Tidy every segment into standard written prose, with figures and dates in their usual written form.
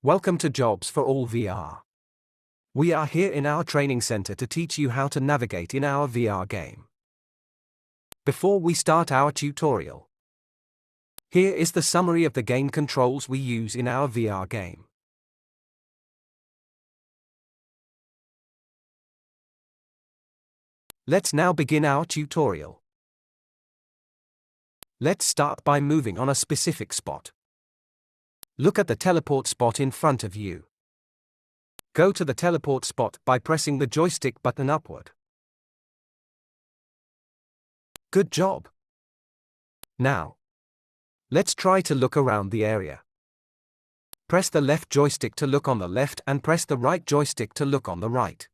Welcome to Jobs4all VR. We are here in our training center to teach you how to navigate in our VR game. Before we start our tutorial, here is the summary of the game controls we use in our VR game. Let's now begin our tutorial. Let's start by moving on a specific spot. Look at the teleport spot in front of you. Go to the teleport spot by pressing the joystick button upward. Good job! Now, let's try to look around the area. Press the left joystick to look on the left and press the right joystick to look on the right.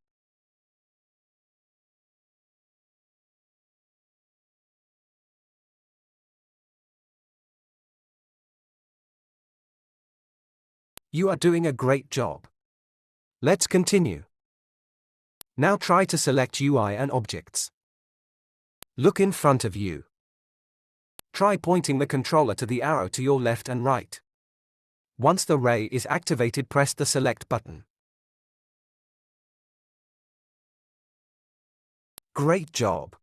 You are doing a great job. Let's continue. Now try to select UI and objects. Look in front of you. Try pointing the controller to the arrow to your left and right. Once the ray is activated, press the select button. Great job.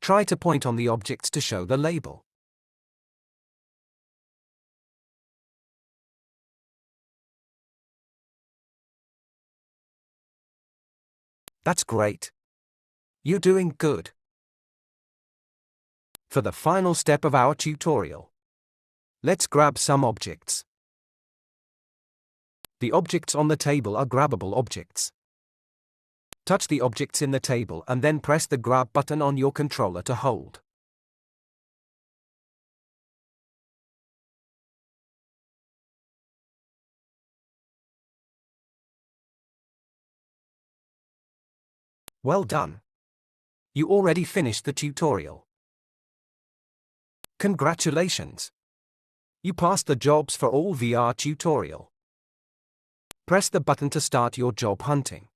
Try to point on the objects to show the label. That's great. You're doing good. For the final step of our tutorial, let's grab some objects. The objects on the table are grabbable objects. Touch the objects in the table and then press the grab button on your controller to hold. Well done! You already finished the tutorial. Congratulations! You passed the Jobs4all VR tutorial. Press the button to start your job hunting.